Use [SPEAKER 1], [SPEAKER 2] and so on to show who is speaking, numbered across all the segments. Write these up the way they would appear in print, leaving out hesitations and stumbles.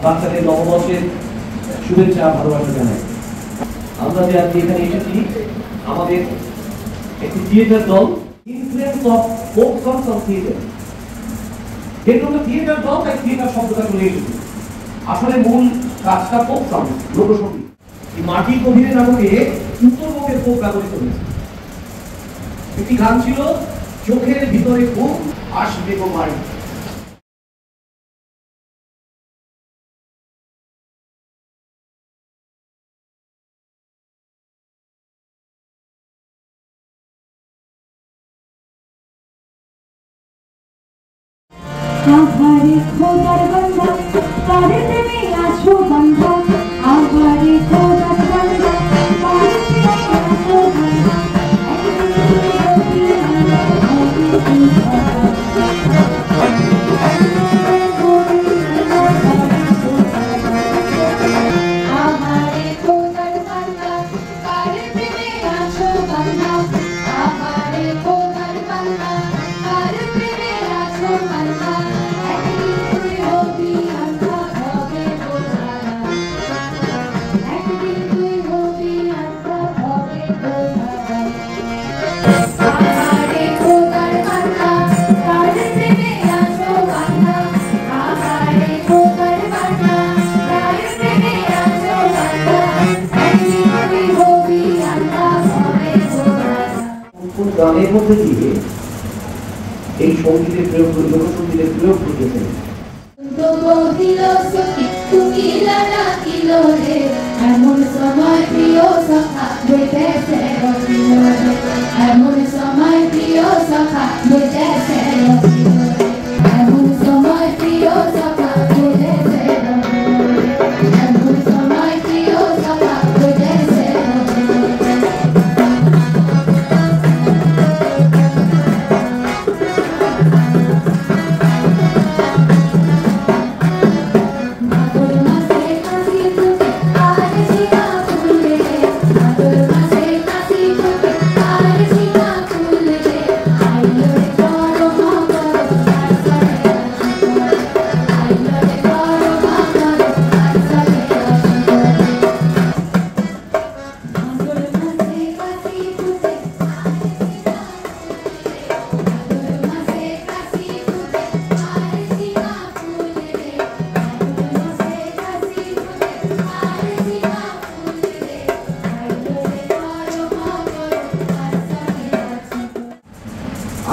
[SPEAKER 1] বাচ্চাদের নববর্ষের শুভেচ্ছা ভালোবাসা জানাই। আমরা যে আজকে এখানে এসেছি, আমাদের একটি থিয়েটার দল, influence of folk songs of theatre. যেহেতু আমরা থিয়েটার দল, তাই থিয়েটার শব্দটা চলে এসেছে। আসলে মূল কাজটা ফোক সংস, লোকসঙ্গীত। এই মাটির গভীরে নাটকে উত্তরবঙ্গের ফোক ব্যবহৃত হয়েছে। একটি গান ছিল, চোখের ভিতরে ঘুম আসবে গো বাড়ি।
[SPEAKER 2] आभारी खोदार बंदा तारे तेरे आँसू बंदा आभारी खोदार बंदा तारे तेरे आँसू बंदा आभारी खोदार बंदा तारे तेरे आँसू बंदा आभारी खोदार बंदा तारे तेरे आँसू बंदा
[SPEAKER 1] গানের মধ্যে দিয়ে এই সঙ্গীতের প্রয়োগ, লোকসঙ্গীতের প্রয়োগ ঘটেছে।
[SPEAKER 2] এমন সময় প্রিয় সখা বইতেছে এমন সময় প্রিয় সখা বইতেছে এমন সময় প্রিয় সখা বইতেছে এমন সময় প্রিয় সখা বইতেছে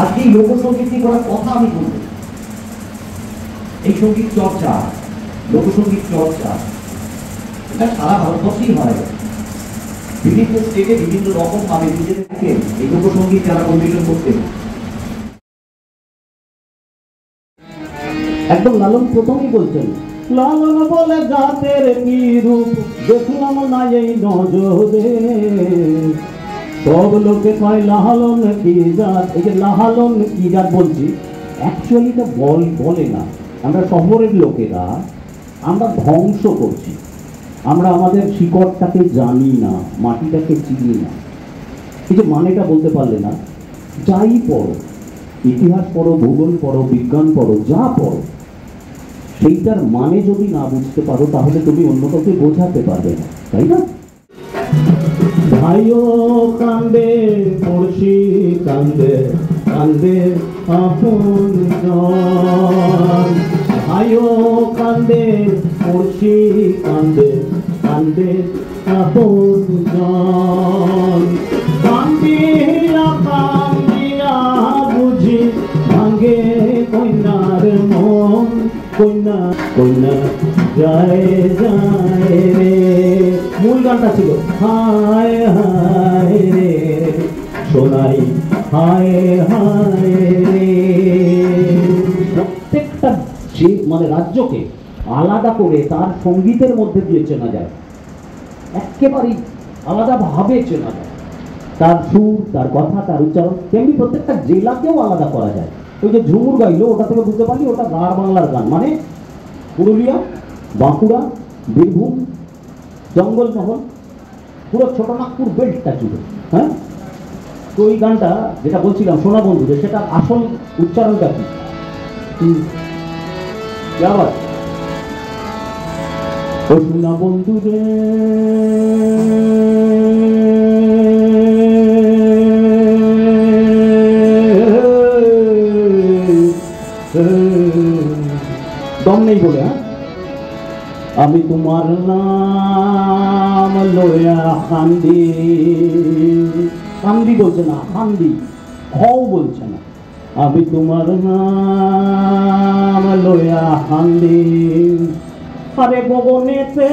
[SPEAKER 1] আজকে এই লোকসঙ্গীত নিয়ে করার কথা আমি বলব। এই সঙ্গীত চর্চা, লোকসঙ্গীত চর্চা, এটা সারা ভারতবর্ষেই হয়। বিভিন্ন স্টেটে বিভিন্ন রকম ভাবে নিজেদেরকে এই লোকসঙ্গীত যারা পরিবেশন করতেন।
[SPEAKER 3] একদম লালন প্রথমেই বলছেন, লালন বলে জাতের কি রূপ দেখলাম না এই নজরে, সব লোকে কয় লালন কি জাত। এই যে লালন কি জাত বলছি, অ্যাকচুয়ালি এটা বলে না। আমরা শহরের লোকেরা আমরা ধ্বংস করছি, আমরা আমাদের শিকড়টাকে জানি না, মাটিটাকে চিনি না। এই যে মানেটা বলতে পারলে না, যাই পড়ো, ইতিহাস পড়ো, ভূগোল পড়ো, বিজ্ঞান পড়ো, যা পড়ো, সেইটার মানে যদি না বুঝতে পারো তাহলে তুমি অন্য কাউকে বোঝাতে পারবে না, তাই না? ভাইও কান্দে, পড়শি কান্দে, কান্দে আপন জন। ভাইও কান্দে, পড়শি কান্দে, কান্দে আপন জন। কান্দিয়া কান্দিয়া বুঝি ভাঙে কন্যার মন, কন্যা কন্যা যায় যায় রে। মূল গানটা ছিল হায় হায় রে সোনাই হায় হায় রে। প্রত্যেকটা যে মানে রাজ্যকে আলাদা করে তার সঙ্গীতের মধ্যে দিয়ে চেনা যায়, একেবারেই আলাদাভাবে চেনা যায়। তার সুর, তার কথা, তার উচ্চারণ, তেমনি প্রত্যেকটা জেলাকেও আলাদা করা যায়। ওই যে ঝুমুর গাইলো, ওটা থেকে বুঝতে পারলি ওটা রাঢ় বাংলার গান, মানে পুরুলিয়া, বাঁকুড়া, বীরভূম, জঙ্গলমহল, পুরো ছোটনাগপুর বেল্টটা ছিল। হ্যাঁ, তো ওই গানটা যেটা বলছিলাম সোনা বন্ধুদের, সেটা আসল উচ্চারণটা কি? আবার ও সোনা বন্ধু রে দম নেই বলে, হ্যাঁ, আমি তোমার নাম লয়া কান্দি, কান্দি বলছে না, কান্দি হও বলছে না, আমি তোমার নাম লয়া কান্দি। আরে গগনেতে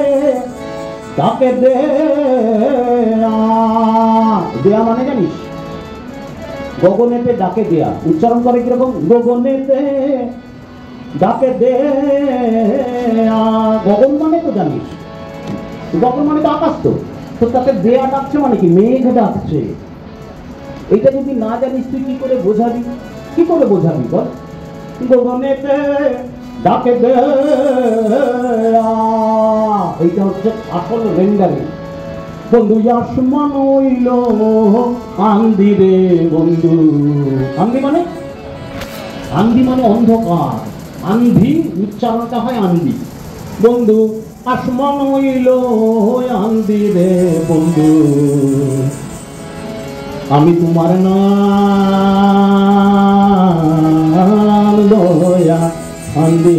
[SPEAKER 3] তাকে দেয়া মানে জানিস, গগনেতে ডাকে দেয়া উচ্চারণ করে কিরকম, গগনেতে ডাকে দেয়া, গগন মানে তো জানিস, গগন মানে তো আকাশ, তো তাকে দেয়া ডাকছে মানে কি, মেঘ ডাকছে। এটা যদি না জানিস তুই কি করে বোঝাবি, কি করে বোঝাবি বল, গগনেতে ডাকে দেয়া, এইটা হচ্ছে আসল রেন্ডারি। বন্ধু আসমান হইল আন্দি রে বন্ধু, আন্দি মানে, আন্দি মানে অন্ধকার, আন্ধি উচ্চারণটা হয় আন্দি। বন্ধু আসমান হইল আন্দি রে বন্ধু, আমি তোমার নাম লয়া আন্দি।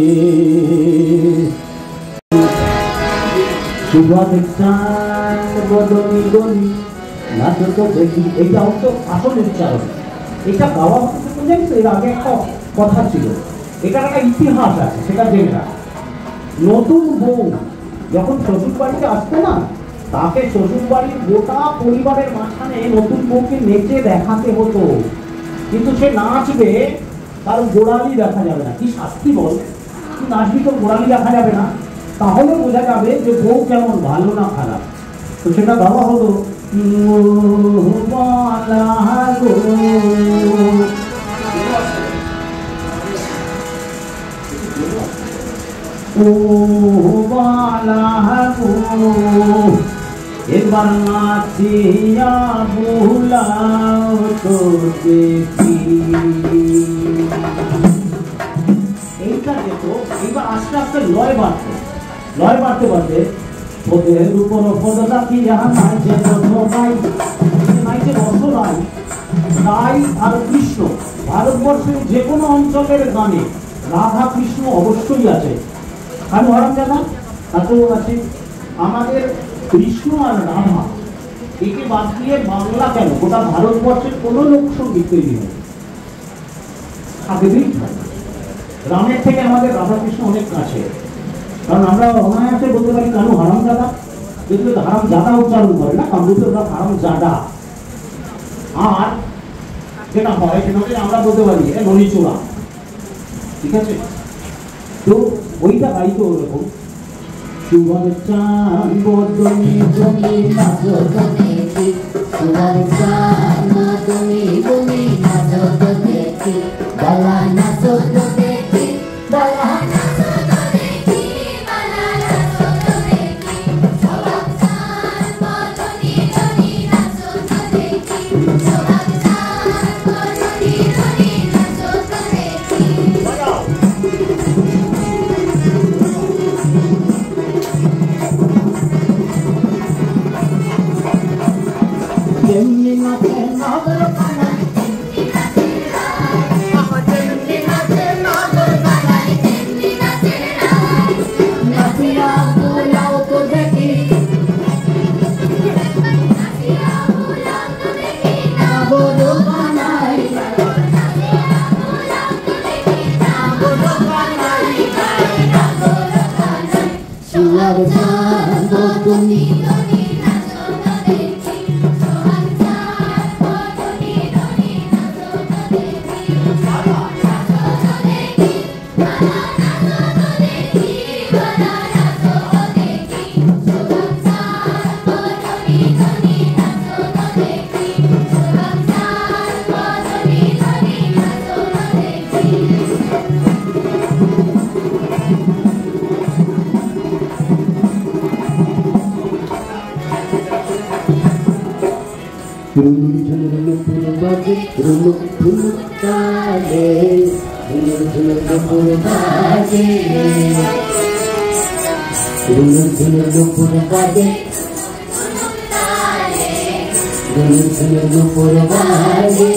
[SPEAKER 3] বদনি গলি নাচ তো দেখি, এইটা হচ্ছে আসল উচ্চারণ। এটা গাওয়া জানিস, এর আগে একটা কথা ছিল, এটার একটা ইতিহাস আছে, সেটা জেনে রাখ। নতুন বউ যখন শ্বশুর বাড়িতে আসতো না, তাকে শ্বশুর বাড়ির গোটা পরিবারের মাঝখানে নতুন বউকে নেচে দেখাতে হতো, কিন্তু সে নাচবে, তার গোড়ালি দেখা যাবে না। কি শাস্তি বল, তুই নাচবি তোর গোড়ালি দেখা যাবে না, তাহলে বোঝা যাবে যে বউ কেমন, ভালো না খারাপ। তো সেটা গাওয়া হলো, এবার নাচিয়া বুলাও তো দেখি, এইটা যেত। এবার আস্তে আস্তে লয় বাড়তো, লয় বাড়তে বাড়তে ওদের উপর পদটা কি নাইছে রসরাই, নাইছে রসরাই, তাই আর কৃষ্ণ। ভারতবর্ষের যে কোনো অঞ্চলের গানে রাধা কৃষ্ণ অবশ্যই আছে। আমি হরম জানা তাতেও আছে। আমাদের কৃষ্ণ আর রাধা একে বাদ দিয়ে বাংলা কেন, গোটা ভারতবর্ষের কোনো লোকসঙ্গীত তৈরি হয় আগেই। রামের থেকে আমাদের রাধা কৃষ্ণ অনেক কাছে, কারণ আমরা অনায়াসে বলতে পারি কানু হারাম জাদা, যেগুলো হারাম জাদা উচ্চারণ করে না, কামরূপে ওরা হারাম জাদা। আর যেটা হয় সেটা হচ্ছে আমরা বলতে পারি এটা নলিচোড়া, ঠিক আছে। তো ওইটা গাইতে ওরকম, সুভাগ চাঁদ বদনি বদনি নাচো দেখি, সুভাগ চাঁদ বদনি বদনি নাচো দেখি, বালা নাচো দেখি, বালা নাচো দেখি, বালা নাচো দেখি, সুভাগ চাঁদ বদনি বদনি নাচো দেখি, সুভাগ চাঁদ বদনি বদনি নাচো দেখি। তেমনি নাচে নাগর কানাই, তেমনি নাচে রাই, তেমনি নাচে নাগর কানাই, তেমনি নাচে রাই, নাচিয়া বুলাও তো দেখি, নাচিয়া বুলাও তো দেখি, নাগর কানাই, নাচিয়া বুলাও তো দেখি, নাগর কানাই, নাগর কানাই, সুয়ার চাঁদ তুমি তুমি নাচো তো দেখি, সুয়ার চাঁদ তুমি তুমি নাচো তো দেখি, বালা নাচো তো দেখি, বালা নাচো তো দেখি, বালা নাচো তো দেখি, সুয়ার চাঁদ তুমি তুমি নাচো তো দেখি, সুয়ার চাঁদ তুমি তুমি নাচো তো দেখি। Rulu rulu rulu baje, rulu rulu kale, rulu rulu rulu baje. ঝুনুর নুপুর বাজে ঝুনুর নুপুর বাজে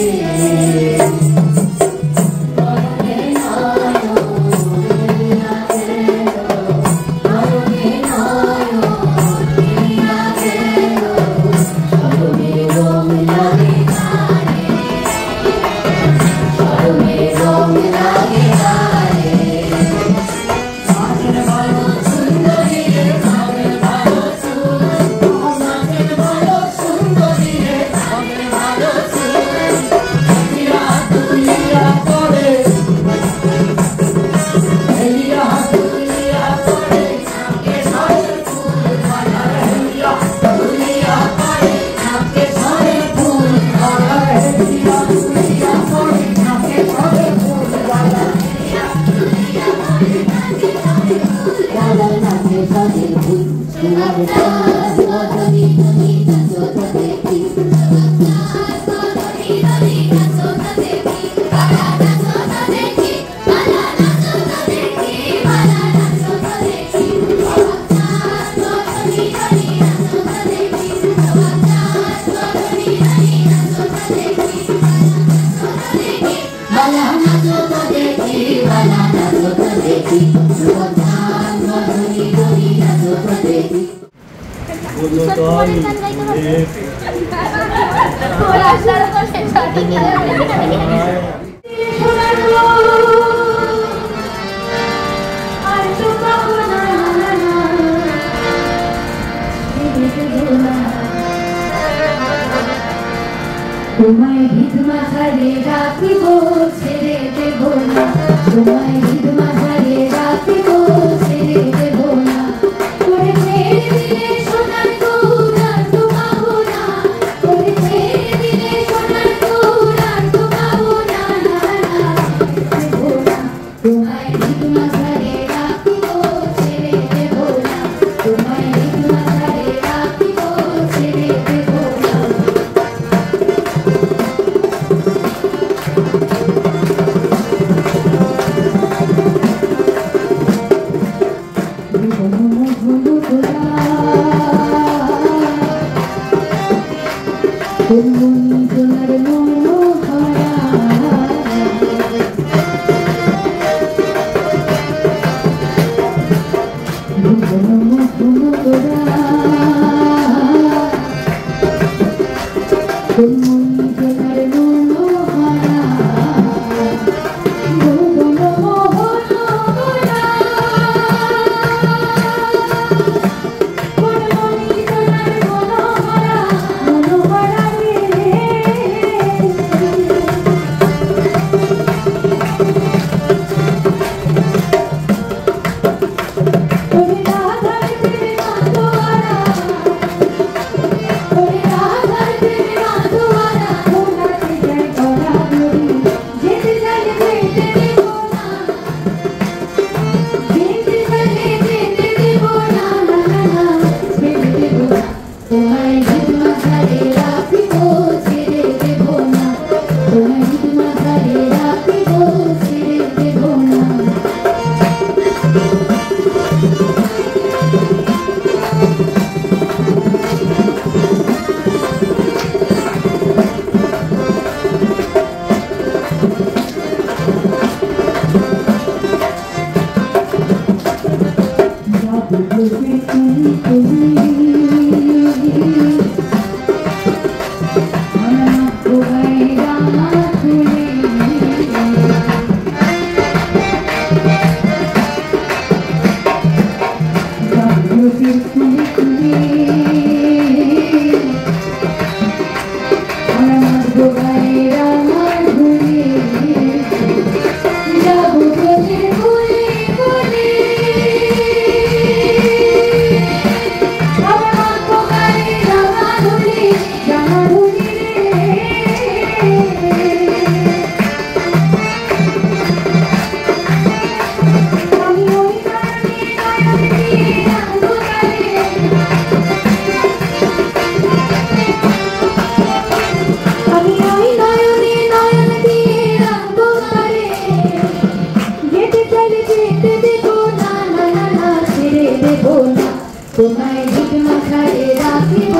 [SPEAKER 2] তোমায় ঈদ মাঝারে রাখিব ছেড়ে দেব না তোমায় ঈদ মাঝারে রাখিব ছেড়ে দেব না করে ছেড়ে দিলে সোনার গৌরার তো পাবো না করে ছেড়ে দিলে সোনার গৌরার তো পাবো না দেব না তোমায় ঈদ মাঝারে রাখিব ছেড়ে দেব না তোমায় ঈদ মাঝারে রাখিব ছেড়ে দেব না দেব না তোমায় ভিত মাথায় রাখিব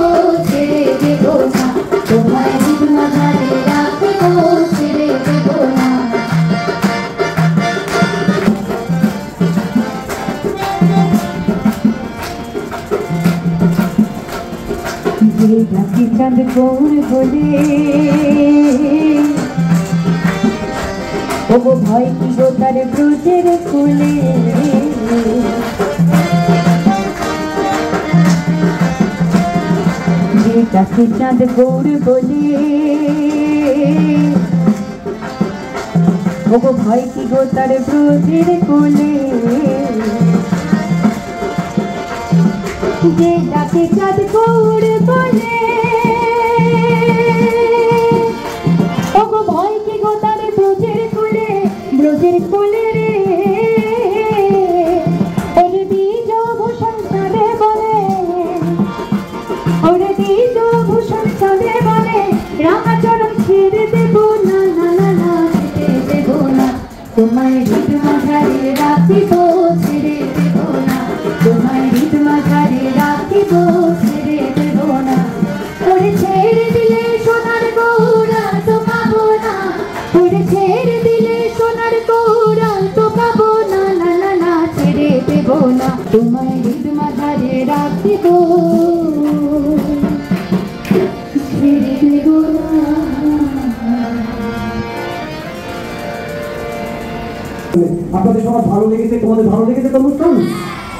[SPEAKER 2] ছেড়ে দেব না তোমায় ভিত মাথায় রাখিব ছেড়ে দেব না যে ডাকি চাঁদ গৌর বলে ও ভয় কি গো তার ব্রজের কোলে যে ডাকি চাঁদ গৌর বলে ও ভয় কি গো তার ব্রজের কোলে যে ডাকে চাঁদ গৌর বলে ও ভয় কি গো তার ব্রজের কোলে রে ওরে বীজ ভূষণ চাঁদে বলে ওরে বীজ ভূষণ চাঁদে বলে রামাচরণ ছেড়ে দেব না না না না ছেড়ে দেব না তোমায় হৃদ মাঝারে রাখিব ছেড়ে দেব না তোমায় হৃদ মাঝারে রাখিব ছেড়ে দেব না ওরে ছেড়ে দিলে সোনার গৌরা তো পাবো না ওরে ছেড়ে দিলে সোনার গৌরা তো পাবো না না না না ছেড়ে দেব না তোমায় হৃদ মাঝারে রাখিব ছেড়ে দেব না
[SPEAKER 4] আপনাদের সবার ভালো লেগেছে তোমাদের ভালো লেগেছে তো অনুষ্ঠান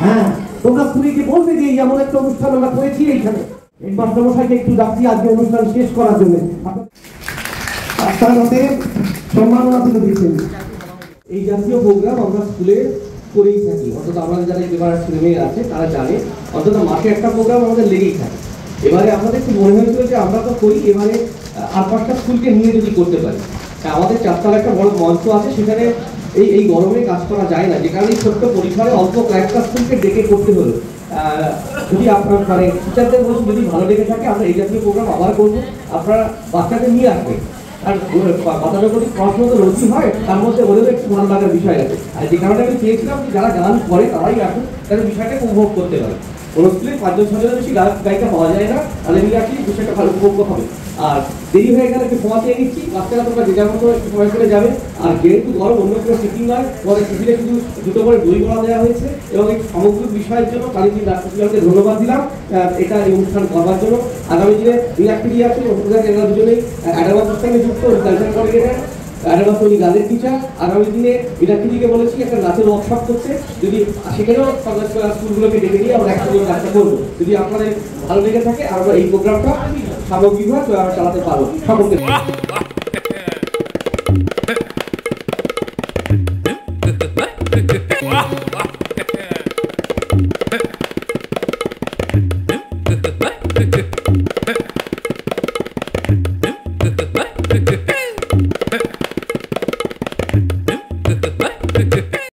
[SPEAKER 4] হ্যাঁ তোমরা স্কুলে বলবে যে এমন একটা অনুষ্ঠান আমরা করেছি এইখানে হেডমাস্টার মশাইকে একটু ডাকছি আজকে অনুষ্ঠান শেষ করার জন্য তার মতে সম্মাননা তুলে দিচ্ছেন এই জাতীয় প্রোগ্রাম আমরা স্কুলে করেই থাকি অন্তত আমাদের যারা এবার ছেলে মেয়ে আছে তারা জানে অন্তত মাসে একটা প্রোগ্রাম আমাদের লেগেই থাকে এবারে আমাদের একটু মনে হয়েছিল যে আমরা তো করি এবারে আর 5টা স্কুলকে নিয়ে যদি করতে পারি আমাদের 4তলা একটা বড় মঞ্চ আছে সেখানে এই গরমে কাজ করা যায় না যে কারণে ছোট্ট পরিসরে অল্প কয়েকটা স্কুলকে ডেকে করতে হলো যদি আপনার মানে টিচারদের বলুন যদি ভালো লেগে থাকে আমরা এই জাতীয় প্রোগ্রাম আবার করবো আপনারা বাচ্চাদের নিয়ে আসবেন আর গতানুগতিক পড়াশোনা তো রোজই হয় তার মধ্যে ওদেরও একটু ভালো লাগার বিষয় আছে আর যে কারণে আমি চেয়েছিলাম যে যারা গান করে তারাই আসুন তাদের বিষয়টাকে উপভোগ করতে পারে কোনো স্কুলে 5-6জনের বেশি গায়িকা পাওয়া যায় না তাহলে মিলে আসলে বিষয়টা ভালো উপভোগ হবে আর দেরি হয়ে গেলে একটু ক্ষমা চেয়ে নিচ্ছি বাচ্চারা তোমরা যে যার মতো একটু সময় করে যাবে আর যেহেতু গরম অন্য কোনো সিটিং নয় তোমাদের টিফিনে শুধু দুটো করে দই বড়া দেওয়া হয়েছে এবং এই সামগ্রিক বিষয়ের জন্য কালীজি ডাক্তারকে ধন্যবাদ দিলাম এটা এই অনুষ্ঠান করবার জন্য আগামী দিনে রিয়াক্টিভি আছে ওদের এরা দুজনেই অ্যাডভান্সের সঙ্গে যুক্ত কালচার কলেজের অ্যাডভান্স উনি গানের টিচার আগামী দিনে রিয়াক্টিভিকে বলেছি একটা নাচের ওয়ার্কশপ করছে যদি সেখানেও স্কুলগুলোকে ডেকে নিয়ে আমরা একসঙ্গে কাজটা করবো যদি আপনাদের ভালো লেগে থাকে আমরা এই প্রোগ্রামটা সামগ্রিকভাবে চালাতে পারবো সকলকে